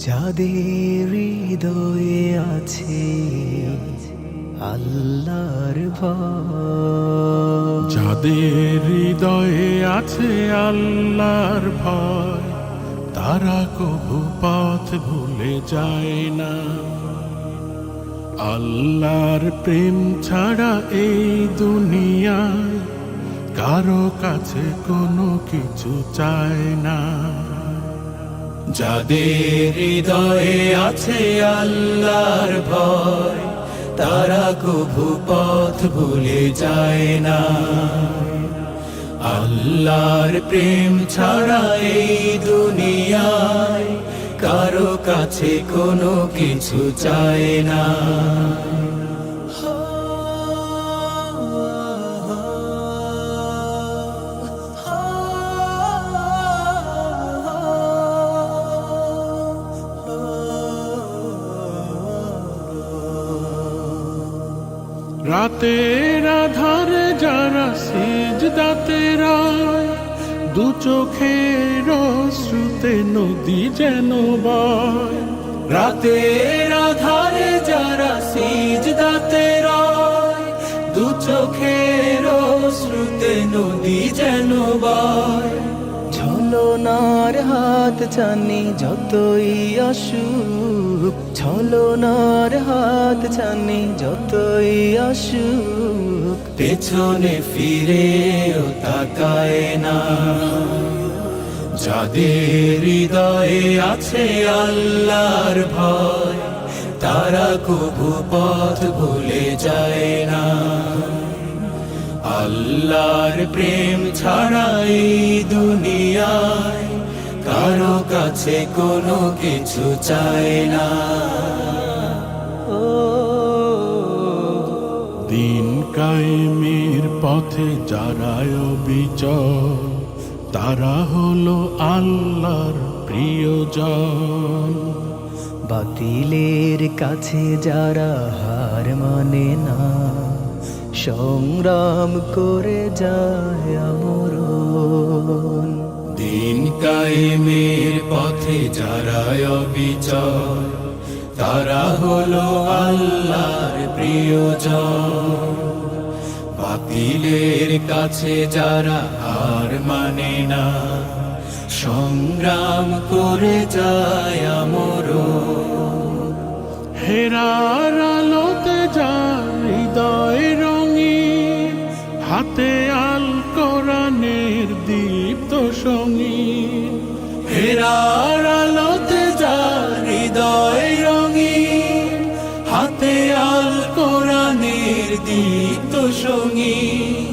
যাদের হৃদয়ে আছে আল্লাহর ভয়, যাদের হৃদয়ে আছে আল্লাহর ভয়, তারা কবু পথ ভুলে যায় না। আল্লাহর প্রেম ছাড়া এই দুনিয়ায় কারো কাছে কোনো কিছু চায় না। যাদের হৃদয়ে আছে আল্লাহর ভয়, তারা কবু পথ ভুলে যায় না। আল্লাহর প্রেম ছাড়া এই দুনিয়ায় কারো কাছে কোনো কিছু চায় না। রাতের আধারে যারা সিজদাতে রয়, দু চোখের অশ্রুতে নদী যেন বয়। রাতের আধারে যারা সিজদাতে রয়, দু চোখের অশ্রুতে নদী যেন বয়। ছলনার হাত জানি যতই আসুক, ছলনার হাত জানি যতই আসুক, পেছনে ফিরেও তাকায় না। যাদের হৃদয়ে আছে আল্লাহর ভয়, তারা কবু পথ ভুলে যায় না। আল্লাহর প্রেম ছাড়া এই দুনিয়ায় কারো কাছে কোনো কিছু চায় না। দিন কায়েমের পথে যারা অবিচল, তারা হলো আল্লাহর প্রিয়জন। বাতিলের কাছে যারা হার মানে না, সংগ্রাম করে যায় আমরণ। দিন কায়েমের পথে যারা অবিচল, তারা হলো আল্লাহর প্রিয়জন। বাতিলের কাছে যারা হার মানে না, সংগ্রাম করে যায় আমরণ। হেরার আলোতে যার হৃদয় রঙিন, হাতে আল কোরআনের দীপ্ত সঙ্গীন। হেরার আলোতে যার হৃদয় রঙিন, হাতে আল কোরআনের দীপ্ত সঙ্গীন।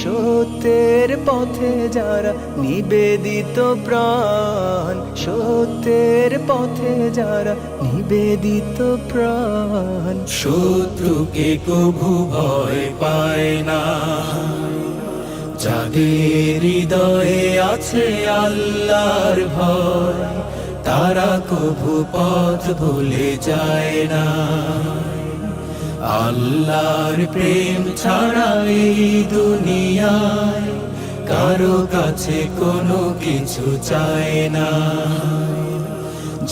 সত্যের পথে যারা নিবেদিত প্রাণ, সত্যের পথে যারা নিবেদিত প্রাণ, শত্রুকে কভু ভয় পায় না। যাদের হৃদয়ে আছে আল্লাহর ভয়, তারা কভু পথ ভুলে যায় না। আল্লাহর প্রেম ছাড়া এই দুনিয়ায় কারো কাছে কোনো কিছু চায় না।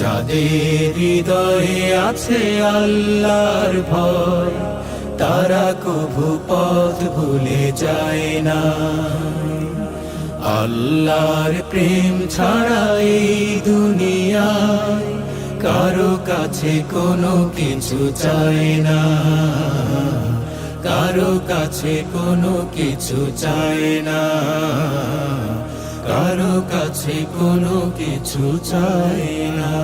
যাদের হৃদয়ে আছে আল্লাহর ভয়, তারা কভু পথ ভুলে যায় না। আল্লাহর প্রেম ছাড়া এই দুনিয়ায় কারো কাছে কোনো কিছু চায় না। কারো কাছে কোনো কিছু চায় না। কারো কাছে কোনো কিছু চায় না।